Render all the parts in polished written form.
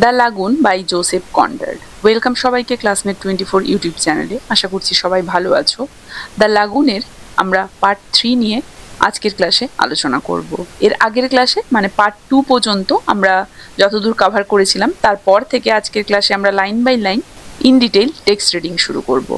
The lagoon by Joseph Conrad. Welcome সবাইকে classmate 24 YouTube চ্যানেলে। আশা করছি সবাই ভালো আছো। দ্য লাগুনের আমরা পার্ট 3 নিয়ে আজকের ক্লাসে আলোচনা করব। এর আগের ক্লাসে মানে পার্ট 2 পর্যন্ত আমরা যতদূর কভার করেছিলাম, তারপর থেকে আজকের ক্লাসে আমরা line by line in detail text reading শুরু করব।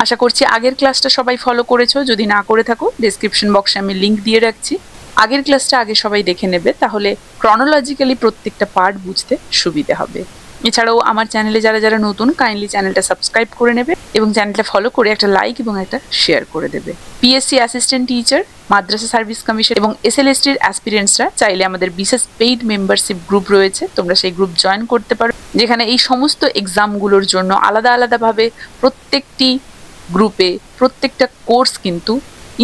আশা করছি আগের ক্লাসটা সবাই ফলো করেছো। যদি না করে থাকো, ডেসক্রিপশন বক্সে আমি লিঙ্ক দিয়ে রাখছি। আগের ক্লাসটা আগে সবাই দেখে নেবে, তাহলে ক্রনোলজিক্যালি প্রত্যেকটা পার্ট বুঝতে সুবিধে হবে। এছাড়াও আমার চ্যানেলে যারা যারা নতুন, কাইন্ডলি চ্যানেলটা সাবস্ক্রাইব করে নেবে এবং চ্যানেলটা ফলো করে একটা লাইক এবং একটা শেয়ার করে দেবে। পিএসসি অ্যাসিস্ট্যান্ট টিচার, মাদ্রাসা সার্ভিস কমিশন এবং এসএলএসটির অ্যাসপিরেন্টসরা চাইলে আমাদের বিশেষ পেইড মেম্বারশিপ গ্রুপ রয়েছে, তোমরা সেই গ্রুপ জয়েন করতে পারো, যেখানে এই সমস্ত এক্সামগুলোর জন্য আলাদা আলাদাভাবে প্রত্যেকটি গ্রুপে প্রত্যেকটা কোর্স কিন্তু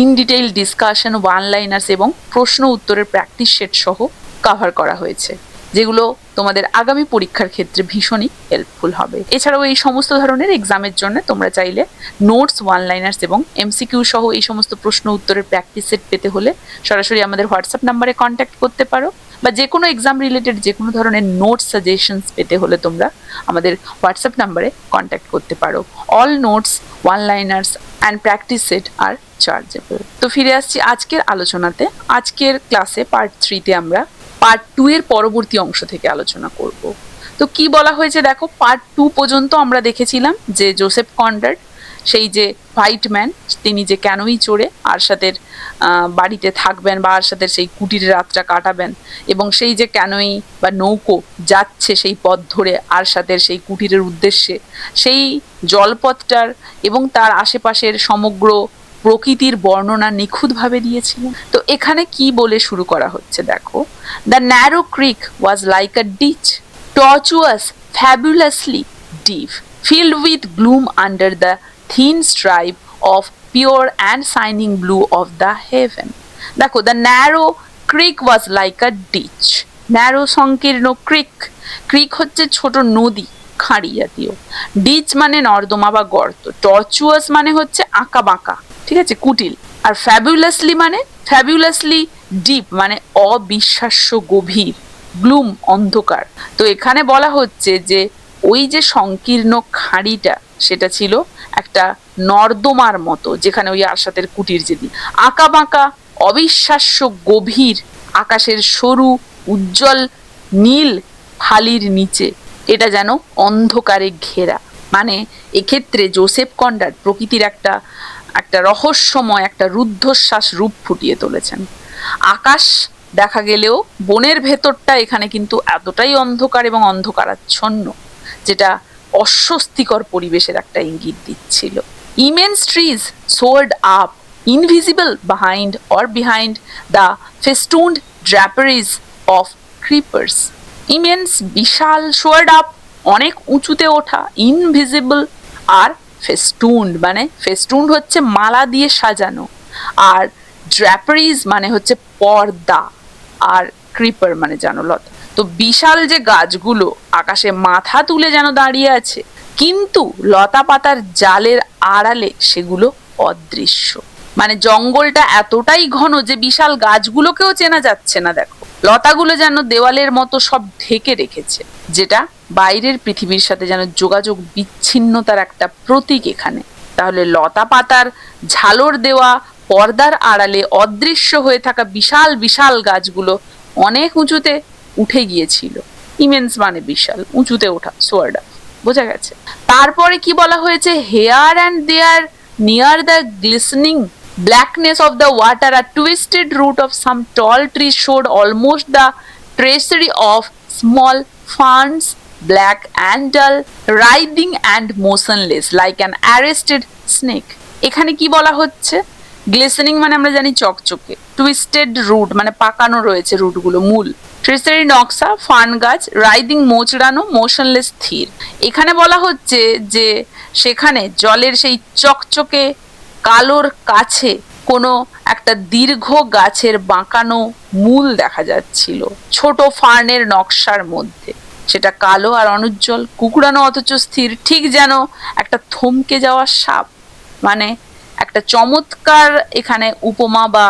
in detail discussion, one liners এবং প্রশ্ন উত্তরের প্র্যাকটিস সেট সহ কভার করা হয়েছে, যেগুলো তোমাদের আগামী পরীক্ষার ক্ষেত্রে ভীষণই হেল্পফুল হবে। এছাড়াও এই সমস্ত ধরনের এক্সামের জন্য তোমরা চাইলে নোটস, ওয়ান লাইনার্স এবং এমসিকিউ সহ এই সমস্ত প্রশ্ন উত্তরের প্র্যাকটিস সেট পেতে হলে সরাসরি আমাদের হোয়াটসঅ্যাপ নাম্বারে কন্ট্যাক্ট করতে পারো, বা যে কোনো এক্সাম রিলেটেড যে কোনো ধরনের নোটস সাজেশনস পেতে হলে তোমরা আমাদের হোয়াটসঅ্যাপ নাম্বারে কন্ট্যাক্ট করতে পারো। All notes, one liners and practice set আর চার্জেবল। তো ফিরে আসছি আজকের আলোচনাতে। আজকের ক্লাসে পার্ট 3-তে আমরা পার্ট 2 এর পরবর্তী অংশ থেকে আলোচনা করব। তো কি বলা হয়েছে দেখো, পার্ট 2 পর্যন্ত আমরা দেখেছিলাম যে জোসেফ কনরাড, সেই যে হোয়াইট ম্যান, তিনি যে ক্যানোই চড়ে আরশাদের বাড়িতে থাকবেন বা আরশাদের সেই কুটিরে রাতটা কাটাবেন, এবং সেই যে ক্যানোই বা নৌকো যাচ্ছে সেই পথ ধরে আরশাদের সেই কুটিরের উদ্দেশ্যে, সেই জলপথটার এবং তার আশেপাশের সমগ্র প্রকৃতির বর্ণনা নিখুঁতভাবে দিয়েছিলেন। তো এখানে কি বলে শুরু করা হচ্ছে দেখো, the narrow creek was like a ditch, tortuous, fabulously deep, filled with gloom under the thin stripe of pure and shining blue of the heaven. দেখো, the narrow creek was like a ditch. Narrow সংকীর্ণ ক্রিক, ক্রিক হচ্ছে ছোট নদী, খাঁড়ি জাতীয়। Ditch মানে নর্দমা বা গর্ত। টর্চুয়াস মানে হচ্ছে আঁকা বাঁকা, ঠিক আছে, কুটিল। আর ফ্যাবুলাসলি মানে ফ্যাবুলাসলি ডিপ মানে অবিশ্বাস্য গভীর, গ্লুম অন্ধকার। তো এখানে বলা হচ্ছে যে ওই যে সংকীর্ণ খাঁড়িটা, সেটা ছিল একটা নর্দমার মতো, যেখানে ওই আরশাদের কুটির যেদি আঁকা বাঁকা, অবিশ্বাস্য গভীর, আকাশের সরু উজ্জ্বল নীল ফালির নিচে এটা যেন অন্ধকারে ঘেরা। মানে এক্ষেত্রে জোসেফ কনরাড প্রকৃতির একটা একটা রহস্যময়, একটা রুদ্ধশ্বাস রূপ ফুটিয়ে তুলেছেন। আকাশ দেখা গেলেও বনের ভেতরটা এখানে কিন্তু এতটাই অন্ধকার এবং অন্ধকারাচ্ছন্ন, যেটা অস্বস্তিকর পরিবেশের একটা ইঙ্গিত দিচ্ছিল। Immense trees soared up, invisible behind the festooned draperies of creepers. Immense বিশাল, সোয়ার্ড আপ অনেক উঁচুতে ওঠা, ইনভিজিবল আর ফেস্টুন্ড মানে ফেস্টুন্ড হচ্ছে মালা দিয়ে সাজানো, আর ড্র্যাপারিজ মানে হচ্ছে পর্দা, আর ক্রিপার মানে জানলতা। তো বিশাল যে গাছগুলো আকাশে মাথা তুলে যেন দাঁড়িয়ে আছে, কিন্তু লতা পাতার জালের আড়ালে সেগুলো অদৃশ্য। মানে জঙ্গলটা এতটাই ঘন যে বিশাল গাছগুলোকেও চেনা যাচ্ছে না। দেখো, লতাগুলো যেন দেওয়ালের মতো সব ঢেকে রেখেছে, যেটা বাইরের পৃথিবীর সাথে যেন যোগাযোগ বিচ্ছিন্নতার একটা প্রতীক এখানে। তাহলে লতা পাতার ঝালর দেওয়া পর্দার আড়ালে অদৃশ্য হয়ে থাকা বিশাল বিশাল গাছগুলো অনেক উঁচুতে উঠে গিয়েছিল। ইমেন্স মানে বিশাল, উঁচুতে ওঠা, সোয়ার্ড আপ, বোঝা গেছে। তারপরে কি বলা হয়েছে, here and there near the glistening blackness of the water, a twisted root of some tall tree showed almost the tracery of small ferns, black and dull, writhing and motionless like an arrested snake. এখানে কি বলা হচ্ছে, গ্লিসেনিং মানে আমরা জানি চকচকে, twisted root মানে পাকানো রয়েছে রুটগুলো, মূল, ট্রেসারি নকশা, ফার্ন গাছ, রাইদিং মোচড়ানো, মোশনলেস স্থির। এখানে বলা হচ্ছে যে সেখানে জলের সেই চকচকে কালোর কাছে কোনো একটা দীর্ঘ গাছের বাঁকানো মূল দেখা যাচ্ছিল, ছোট ফার্নের নকশার মধ্যে। সেটা কালো আর অনুজ্জ্বল, কুকুরানো অথচ স্থির, ঠিক যেন একটা থমকে যাওয়া সাপ। মানে একটা চমৎকার এখানে উপমা বা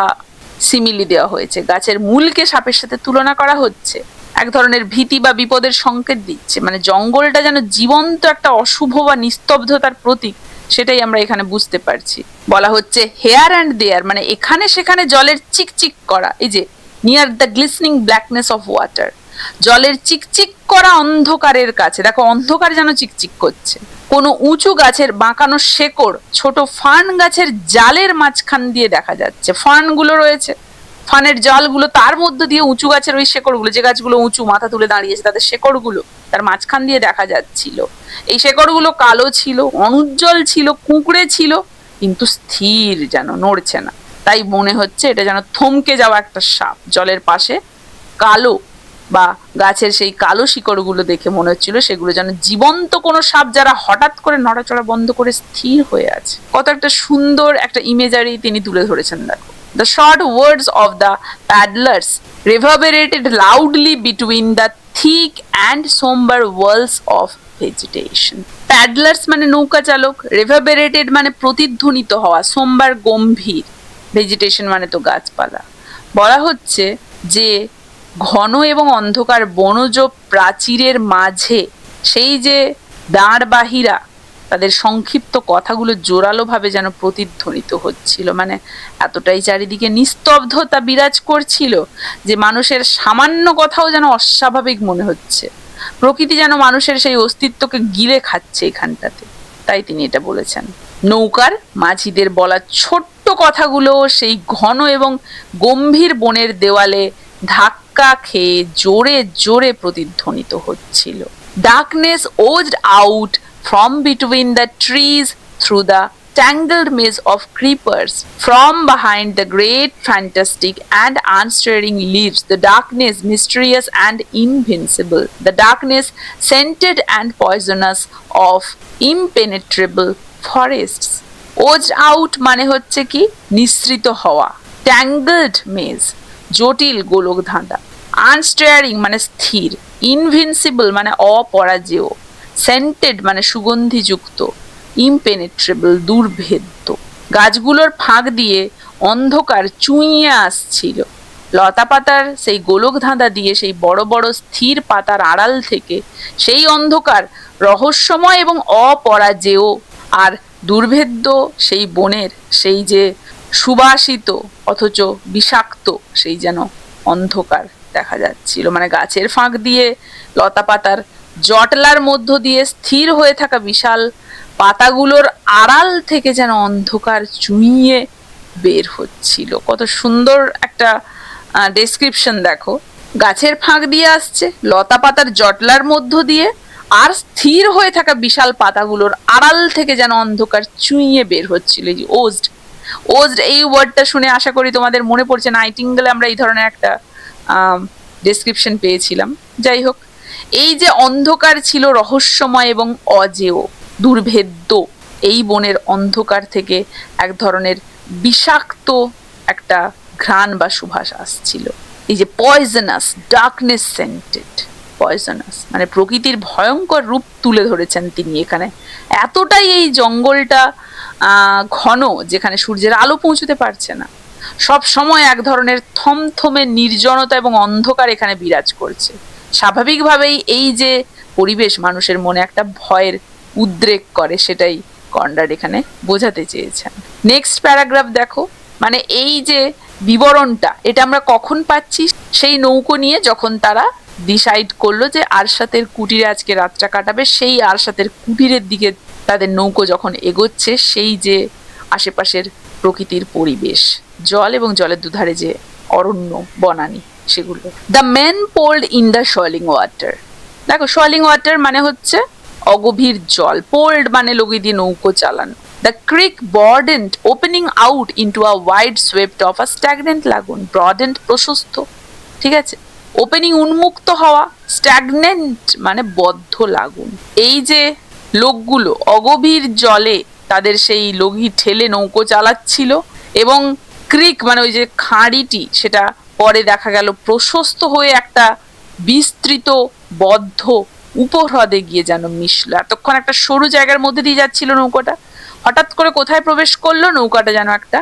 সিমিলি দেওয়া হয়েছে। গাছের মূলকে সাপের সাথে তুলনা করা হচ্ছে, এক ধরনের ভীতি বা বিপদের সংকেত দিচ্ছে, মানে জঙ্গলটা যেন জীবন্ত একটা অশুভ বা নিস্তব্ধতার প্রতীক, সেটাই আমরা এখানে বুঝতে পারছি। বলা হচ্ছে হেয়ার অ্যান্ড দেয়ার, মানে এখানে সেখানে জলের চিকচিক করা, এই যে নিয়ার দ্য গ্লিসনিং ব্ল্যাকনেস অফ ওয়াটার, জলের চিকচিক করা অন্ধকারের কাছে, দেখো অন্ধকার যেন চিকচিক করছে। কোনো উঁচু গাছের বাঁকানো শেকড় ছোট ফার্ন গাছের জালের মাঝখান দিয়ে দেখা যাচ্ছে, ফার্নগুলো রয়েছে, ফানের জালগুলো, তার মধ্যে দিয়ে উঁচু গাছের ওই শেকড়গুলো, যে গাছগুলো উঁচু মাথা তুলে দাঁড়িয়েছে তাদের শেকড়গুলো তার মাঝখান দিয়ে দেখা যাচ্ছিল। এই শেকড়গুলো কালো ছিল, অনুজ্জ্বল ছিল, কুঁকড়ে ছিল, কিন্তু স্থির, যেন নড়ছে না। তাই মনে হচ্ছে এটা যেন থমকে যাওয়া একটা সাপ। জলের পাশে কালো বা গাছের সেই কালো শিকড়গুলো দেখে মনে হচ্ছিল সেগুলো যেন জীবন্ত কোনো সাপ, যারা হঠাৎ করে নড়াচড়া বন্ধ করে স্থির হয়ে আছে। কত একটা সুন্দর একটা ইমেজারি তিনি তুলে ধরেছেন, দেখো। The short words of the paddlers reverberated loudly between the thick and somber walls of vegetation. Paddlers মানে নৌকা চালক, reverberated মানে প্রতিধ্বনিত হওয়া, সোমবার গম্ভীর, ভেজিটেশন মানে তো গাছপালা। বলা হচ্ছে যে ঘন এবং অন্ধকার বনজ প্রাচীরের মাঝে সেই যে দাঁড়বাহীরা তাদের সংক্ষিপ্ত কথাগুলো জোরালোভাবে যেন প্রতিধ্বনিত হচ্ছিল, মানে এতটাই চারিদিকে নিস্তব্ধতা বিরাজ করছিল যে মানুষের সামান্য কথাও যেন অস্বাভাবিক মনে হচ্ছে। প্রকৃতি যেন মানুষের সেই অস্তিত্বকে গিলে খাচ্ছে এখানটাতে, তাই তিনি এটা বলেছেন। নৌকার মাঝিদের বলা ছোট্ট কথাগুলো সেই ঘন এবং গম্ভীর বনের দেওয়ালে ধাক্কা খেয়ে জোরে জোরে প্রতিধ্বনিত হচ্ছিল। Darkness oozed out from between the trees through the tangled maze of creepers. From behind the great fantastic and unstirring leaves, the darkness mysterious and invincible, the darkness scented and poisonous of impenetrable forests. Oozed out মানে হচ্ছে কি নিঃসৃত হওয়া, tangled maze জটিল গোলক ধাঁধা, আনস্টিয়ারিং মানে স্থির, ইনভিনসিবল মানে অপরাজেয়, সেন্টেড মানে সুগন্ধিযুক্ত, ইমপেনেট্রেবল দুর্ভেদ্য। গাছগুলোর ফাঁক দিয়ে অন্ধকার চুঁইয়ে আসছিল, লতা পাতার সেই গোলক ধাঁধা দিয়ে সেই বড় বড় স্থির পাতার আড়াল থেকে সেই অন্ধকার রহস্যময় এবং অপরাজেয় আর দুর্ভেদ্য সেই বনের সেই যে সুবাসিত অথচ বিষাক্ত সেই যেন অন্ধকার দেখা যাচ্ছিল, মানে গাছের ফাঁক দিয়ে লতা পাতার জটলার মধ্য দিয়ে স্থির হয়ে থাকা বিশাল পাতাগুলোর আড়াল থেকে যেন অন্ধকার চুইয়ে বের হচ্ছিল। কত সুন্দর একটা ডেসক্রিপশন দেখো, গাছের ফাঁক দিয়ে আসছে, লতা পাতার জটলার মধ্য দিয়ে, আর স্থির হয়ে থাকা বিশাল পাতাগুলোর আড়াল থেকে যেন অন্ধকার চুইয়ে বের হচ্ছিল। এই ওজড, ওজড এই ওয়ার্ডটা শুনে আশা করি তোমাদের মনে পড়ছে নাইটিঙ্গেলে আমরা এই ধরনের একটা ডেসক্রিপশন পেয়েছিলাম। যাই হোক, এই যে অন্ধকার ছিল রহস্যময় এবং অজেয়, দুর্ভেদ্য, এই বনের অন্ধকার থেকে এক ধরনের বিষাক্ত একটা ঘ্রাণ বা সুবাস আসছিল। এই যে পয়জনাস, ডার্কনেস সেন্টেড, পয়জনাস মানে প্রকৃতির ভয়ঙ্কর রূপ তুলে ধরেছেন তিনি এখানে। এতটাই এই জঙ্গলটা ঘন, যেখানে সূর্যের আলো পৌঁছতে পারছে না, সব সময় এক ধরনের থমথমে নির্জনতা এবং অন্ধকার এখানে বিরাজ করছে। স্বাভাবিকভাবেই এই যে পরিবেশ মানুষের মনে একটা ভয়ের উদ্রেক করে, সেটাই কনরাড এখানে বোঝাতে চেয়েছেন। নেক্সট প্যারাগ্রাফ দেখো, মানে এই যে বিবরণটা এটা আমরা কখন পাচ্ছি, সেই নৌকো নিয়ে যখন তারা ডিসাইড করলো যে আরশাতের কুটিরে আজকে রাতটা কাটাবে, সেই আরশাতের কুটিরের দিকে তাদের নৌকো যখন এগোচ্ছে, সেই যে আশেপাশের প্রকৃতির পরিবেশ, জল এবং জলের দুধারে যে অরণ্য বনানী, সেগুলো। The men poled in the shoaling water, দেখো শোয়ালিং ওয়াটার মানে হচ্ছে অগভীর জল, পোল্ড মানে লগি দিয়ে নৌকো চালানো। The creek broadened, opening out into a wide swept of a stagnant lagoon. Broadened প্রশস্ত, ঠিক আছে, ওপেনিং উন্মুক্ত হওয়া, স্ট্যাগনেন্ট মানে বদ্ধ লাগুন। এই যে লোকগুলো অগভীর জলে তাদের সেই লগি ঠেলে নৌকো চালাচ্ছিল, এবং ক্রিক মানে ওই যে খাঁড়িটি, সেটা পরে দেখা গেল প্রশস্ত হয়ে একটা বিস্তৃত বদ্ধ উপহ্রদে গিয়ে যেন মিশলো। এতক্ষণ একটা সরু জায়গার মধ্যে দিয়ে যাচ্ছিল নৌকাটা, হঠাৎ করে কোথায় প্রবেশ করলো, নৌকাটা যেন একটা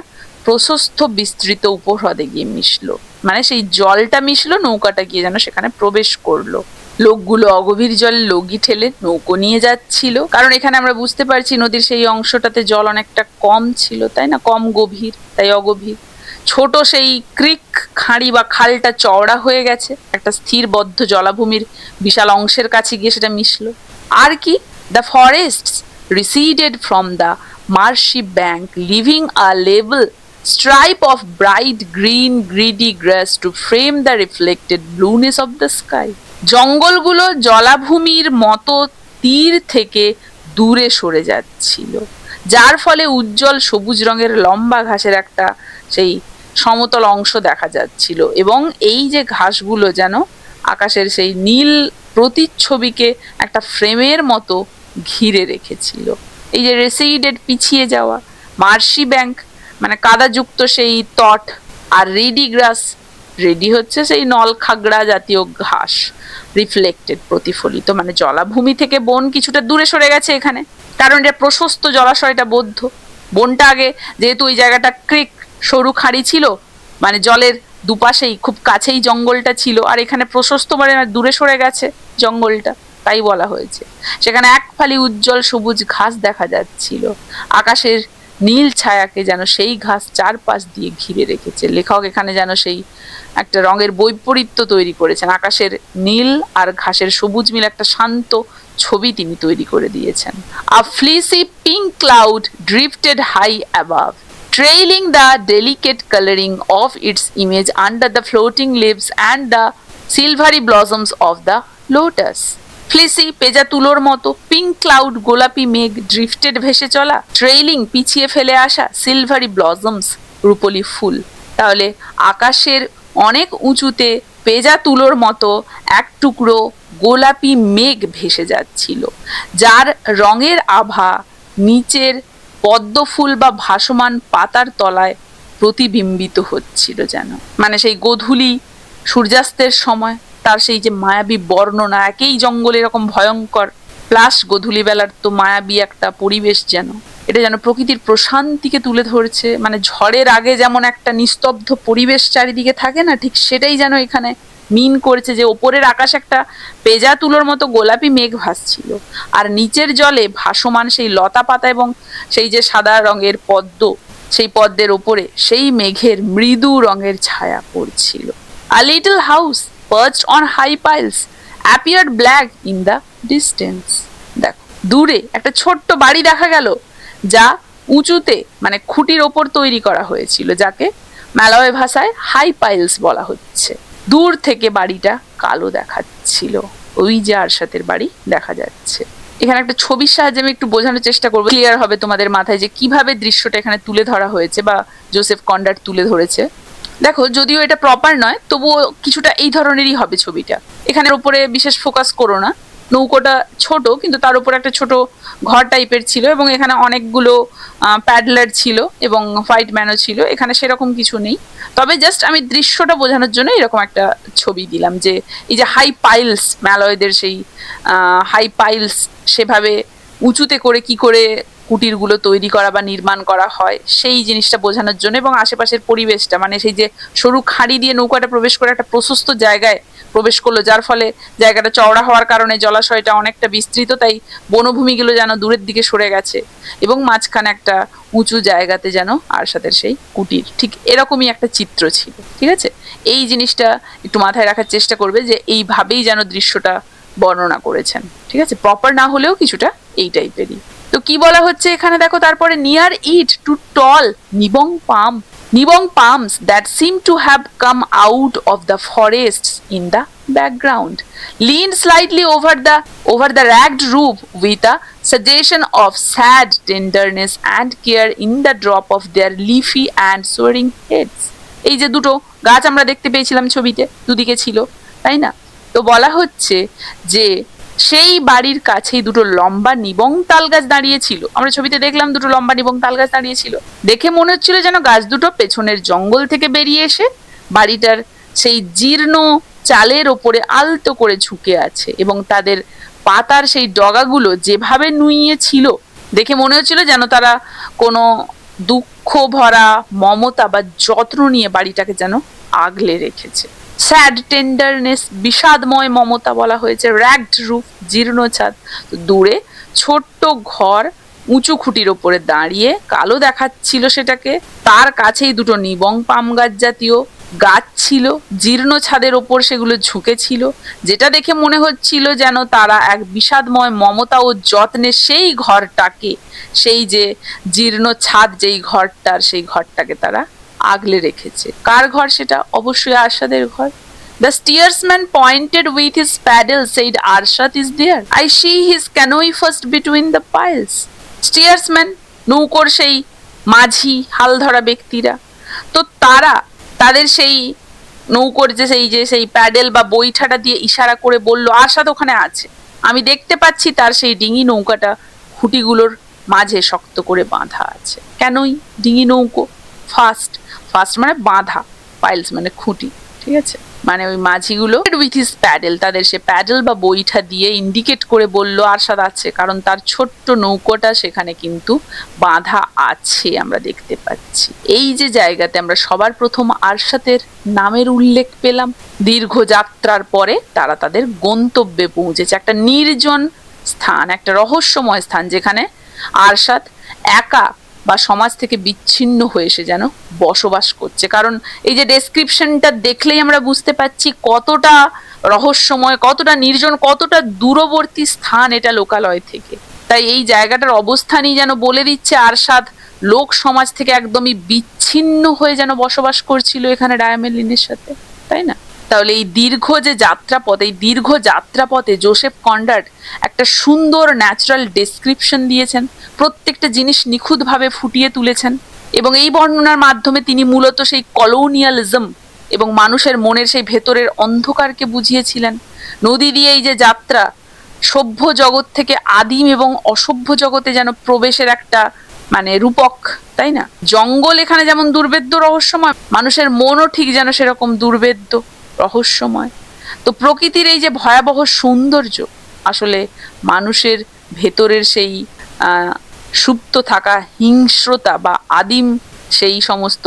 প্রশস্ত বিস্তৃত উপহ্রদে গিয়ে মিশলো, মানে সেই জলটা মিশলো, নৌকাটা গিয়ে যেন সেখানে প্রবেশ করলো। লোকগুলো অগভীর জলে লগি ঠেলে নৌকো নিয়ে যাচ্ছিল, কারণ এখানে আমরা বুঝতে পারছি নদীর সেই অংশটাতে জল অনেকটা কম ছিল, তাই না, কম গভীর, তাই অগভীর। ছোট সেই ক্রিক খাঁড়ি বা খালটা চওড়া হয়ে গেছে, একটা স্থিরবদ্ধ জলাভূমির বিশাল অংশের কাছে গিয়ে সেটা মিশলো। আর কি, the forests receded from the marshy bank, leaving a level stripe of bright green greedy grass to frame the reflected blueness of the sky. জঙ্গলগুলো জলাভূমির মতো তীর থেকে দূরে সরে যাচ্ছিল, যার ফলে উজ্জ্বল সবুজ রঙের লম্বা ঘাসের একটা সেই সমতল অংশ দেখা যাচ্ছিল, এবং এই যে ঘাসগুলো যেন আকাশের সেই নীল প্রতিচ্ছবিকে একটা ফ্রেমের মতো ঘিরে রেখেছিল। এই যে রেসিডেড পিছিয়ে যাওয়া, মার্শি ব্যাংক মানে কাদাযুক্ত সেই তট, আর রেডি গ্রাস, রেডি হচ্ছে সেই নল খাগড়া জাতীয় ঘাস, রিফ্লেক্টেড প্রতিফলিত, মানে জলাভূমি থেকে বন কিছুটা দূরে সরে গেছে এখানে, কারণ এটা প্রশস্ত জলাশয়টা বদ্ধ। বনটা আগে যেহেতু ওই জায়গাটা ক্রিক সরু খাড়ি ছিল, মানে জলের দুপাশেই খুব কাছেই জঙ্গলটা ছিল, আর এখানে প্রশস্ত মানে দূরে সরে গেছে জঙ্গলটা, তাই বলা হয়েছে। সেখানে এক ফালি উজ্জ্বল সবুজ ঘাস দেখা যাচ্ছিল, আকাশের নীল ছায়াকে যেন সেই ঘাস চারপাশ দিয়ে ঘিরে রেখেছে। লেখক এখানে যেন সেই একটা রঙের বৈপরীত্য তৈরি করেছেন, আকাশের নীল আর ঘাসের সবুজ মিলে একটা শান্ত ছবি তিনি তৈরি করে দিয়েছেন। A fleecy pink cloud drifted high above, trailing the delicate coloring of its image under the floating leaves and the silvery blossoms of the lotus. Fleecy পেজা তুলোর মতো, পিঙ্ক ক্লাউড গোলাপি মেঘ, ড্রিফটেড ভেসে চলা, ট্রেইলিং পিছিয়ে ফেলে আসা, সিলভারি ব্লজমস রূপলি ফুল। তাহলে আকাশের অনেক উঁচুতে পেজা তুলোর মতো এক টুকরো গোলাপি মেঘ ভেসে যাচ্ছিল, যার রঙের আভা নিচের পদ্ম ফুল বা ভাসমান পাতার তলায় প্রতিবিম্বিত হচ্ছিল যেন, মানে সেই গোধূলি সূর্যাস্তের সময় তার সেই যে মায়াবী বর্ণনা, একেই জঙ্গল এরকম ভয়ঙ্কর, প্লাস গোধূলি বেলার তো মায়াবী একটা পরিবেশ, যেন এটা যেন প্রকৃতির প্রশান্তিকে তুলে ধরছে। মানে ঝড়ের আগে যেমন একটা নিস্তব্ধ পরিবেশ চারিদিকে থাকে না, ঠিক সেটাই যেন এখানে মিন করছে, যে ওপরের আকাশ একটা পেজা তুলোর মতো গোলাপি মেঘ ভাসছিল, আর নিচের জলে ভাসমান সেই লতা পাতা এবং সেই যে সাদা রঙের পদ্ম, সেই পদ্মের ওপরে সেই মেঘের মৃদু রঙের ছায়া পড়ছিল। A little house perched on high piles appeared black in the distance. দেখো দূরে একটা ছোট্ট বাড়ি দেখা গেল, যা উঁচুতে মানে খুঁটির ওপর তৈরি করা হয়েছিল, যাকে মালয় ভাষায় হাই পাইলস বলা হচ্ছে। দূর থেকে বাড়িটা কালো দেখাচ্ছিল, ওই যে আরশাতের বাড়ি দেখা যাচ্ছে। এখানে একটা ছবির সাহায্যে আমি একটু বোঝানোর চেষ্টা করবো, ক্লিয়ার হবে তোমাদের মাথায় যে কিভাবে দৃশ্যটা এখানে তুলে ধরা হয়েছে বা জোসেফ কনরাড তুলে ধরেছে। দেখো যদিও এটা প্রপার নয়, তবুও কিছুটা এই ধরনেরই হবে ছবিটা। এখানের উপরে বিশেষ ফোকাস করো না, নৌকোটা ছোট কিন্তু তার উপর একটা ছোট ঘর টাইপের ছিল, এবং এখানে অনেকগুলো প্যাডলার ছিল এবং হোয়াইট ম্যানও ছিল। এখানে সেরকম কিছু নেই, তবে জাস্ট আমি দৃশ্যটা বোঝানোর জন্য এরকম একটা ছবি দিলাম, যে এই যে হাই পাইলস, ম্যালয়দের সেই হাই পাইলস সেভাবে উঁচুতে করে কি করে কুটিরগুলো তৈরি করা বা নির্মাণ করা হয় সেই জিনিসটা বোঝানোর জন্য, এবং আশেপাশের পরিবেশটা, মানে সেই যে সরু খাঁড়ি দিয়ে নৌকাটা প্রবেশ করে একটা প্রশস্ত জায়গায় প্রবেশ করলো, যার ফলে জায়গাটা চওড়া হওয়ার কারণে জলাশয়টা অনেকটা বিস্তৃত, তাই বনভূমিগুলো যেন দূরের দিকে সরে গেছে, এবং মাঝখানে একটা উঁচু জায়গাতে যেন আরশাদের সেই কুটির, ঠিক এরকমই একটা চিত্র ছিল। ঠিক আছে, এই জিনিসটা একটু মাথায় রাখার চেষ্টা করবে, যে এইভাবেই যেন দৃশ্যটা বর্ণনা করেছেন। ঠিক আছে, প্রপার না হলেও কিছুটা এই টাইপেরই। তো কি বলা হচ্ছে এখানে দেখো, তারপরে near it two tall nibong palms that seem to have come out of the forests in the background leaned slightly over the ragged roof with a suggestion of sad tenderness and care in the drop of their leafy and soaring heads. এই যে দুটো গাছ আমরা দেখতে পেয়েছিলাম ছবিতে, দুদিকে ছিল, তাই না? তো বলা হচ্ছে যে সেই বাড়ির কাছেই দুটো লম্বা নিবং তাল গাছ দাঁড়িয়ে ছিল। আমরা ছবিতে দেখলাম দুটো লম্বা নিবং তাল গাছ দাঁড়িয়ে ছিল, দেখে মনে হচ্ছিল যেন গাছ দুটো পেছনের জঙ্গল থেকে বেরিয়ে এসে বাড়িটার সেই জীর্ণ চালের ওপরে আলতো করে ঝুঁকে আছে, এবং তাদের পাতার সেই ডগাগুলো যেভাবে নুইয়ে ছিল, দেখে মনে হচ্ছিল যেন তারা কোনো দুঃখ ভরা মমতা বা যত্ন নিয়ে বাড়িটাকে যেন আগলে রেখেছে। স্যাড টেন্ডারনেস, বিষাদময় মমতা বলা হয়েছে। র্যাগড রুফ, জীর্ণ ছাদ। দূরে ছোট্ট ঘর উঁচু খুঁটির ওপরে দাঁড়িয়ে কালো দেখাচ্ছিল সেটাকে। তার কাছেই দুটো নিবং পাম গাছ জাতীয় গাছ ছিল, জীর্ণ ছাদের ওপর সেগুলো ঝুঁকেছিল, যেটা দেখে মনে হচ্ছিল যেন তারা এক বিষাদময় মমতা ও যত্নে সেই ঘরটাকে, সেই যে জীর্ণ ছাদ যেই ঘরটার, সেই ঘরটাকে তারা আগলে রেখেছে। কার ঘর সেটা? অবশ্যই আরশাদের ঘর। The steersman pointed with his paddle, said, Arshad is there. I see his canoe first between the piles. Steersman, নৌকোর সেই মাঝি, হাল ধরা ব্যক্তিরা, তো তারা তাদের সেই নৌকোর সেই প্যাডেল বা বৈঠাটা দিয়ে ইশারা করে বলল, আরশাদ ওখানে আছে, আমি দেখতে পাচ্ছি তার সেই ডিঙি নৌকাটা খুঁটিগুলোর মাঝে শক্ত করে বাঁধা আছে। কেনই ডিঙি নৌকো? ফার্স্ট মানে বাঁধা, পাইলস মানে খুঁটি, ঠিক আছে, মানে ওই মাঝিগুলো উইথ হিজ প্যাডেল, তাদের সে প্যাডেল বা বৈঠা দিয়ে ইন্ডিকেট করে বলল আরশাদ আছে, কারণ তার ছোট্ট নৌকোটা সেখানে কিন্তু বাঁধা আছে, আমরা দেখতে পাচ্ছি। এই যে জায়গাতে আমরা সবার প্রথম আরশাদের নামের উল্লেখ পেলাম, দীর্ঘ যাত্রার পরে তারা তাদের গন্তব্যে পৌঁছেছে, একটা নির্জন স্থান, একটা রহস্যময় স্থান, যেখানে আরশাদ একা বা সমাজ থেকে বিচ্ছিন্ন হয়ে সে যেন বসবাস করছে। কারণ এই যে ডেসক্রিপশনটা দেখলেই আমরা বুঝতে পারছি কতটা রহস্যময়, কতটা নির্জন, কতটা দূরবর্তী স্থান এটা লোকালয় থেকে। তাই এই জায়গাটার অবস্থানই যেন বলে দিচ্ছে আরশাদ লোক সমাজ থেকে একদমই বিচ্ছিন্ন হয়ে যেন বসবাস করছিল এখানে ডায়ামেল লিনের সাথে, তাই না? তাহলে এই দীর্ঘ যে যাত্রাপথ, এই দীর্ঘ যাত্রাপথে জোসেফ কনরাড একটা সুন্দর ন্যাচারাল ডেসক্রিপশন দিয়েছেন, প্রত্যেকটা জিনিস নিখুঁতভাবে ফুটিয়ে তুলেছেন, এবং এই বর্ণনার মাধ্যমে তিনি মূলত সেই কলোনিয়ালিজম এবং মানুষের মনের সেই ভেতরের অন্ধকারকে বুঝিয়েছিলেন। নদী দিয়ে এই যে যাত্রা, সভ্য জগৎ থেকে আদিম এবং অসভ্য জগতে যেন প্রবেশের একটা মানে রূপক, তাই না? জঙ্গল এখানে যেমন দুর্ভেদ্য রহস্যময়, মানুষের মনও ঠিক যেন সেরকম দুর্ভেদ্য রহস্যময়। তো প্রকৃতির এই যে ভয়াবহ সৌন্দর্য আসলে মানুষের ভেতরের সেই সুপ্ত থাকা হিংস্রতা বা আদিম সেই সমস্ত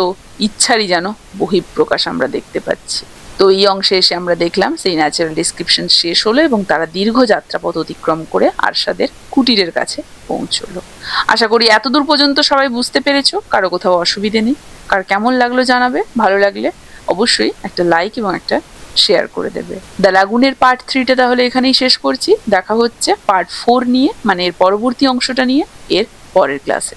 ইচ্ছারই যেন বহিঃপ্রকাশ আমরা দেখতে পাচ্ছি। তো এই অংশে এসে আমরা দেখলাম সেই ন্যাচারাল ডিসক্রিপশন শেষ হলো এবং তারা দীর্ঘ যাত্রাপথ অতিক্রম করে আরশাদের কুটিরের কাছে পৌঁছলো। আশা করি এতদূর পর্যন্ত সবাই বুঝতে পেরেছো, কারো কোথাও অসুবিধে নেই। কার কেমন লাগলো জানাবে, ভালো লাগলে অবশ্যই একটা লাইক এবং একটা শেয়ার করে দেবে। দ্য লাগুনের পার্ট 3টা তাহলে এখানেই শেষ করছি। দেখা হচ্ছে পার্ট 4 নিয়ে, মানে এর পরবর্তী অংশটা নিয়ে এর পরের ক্লাসে।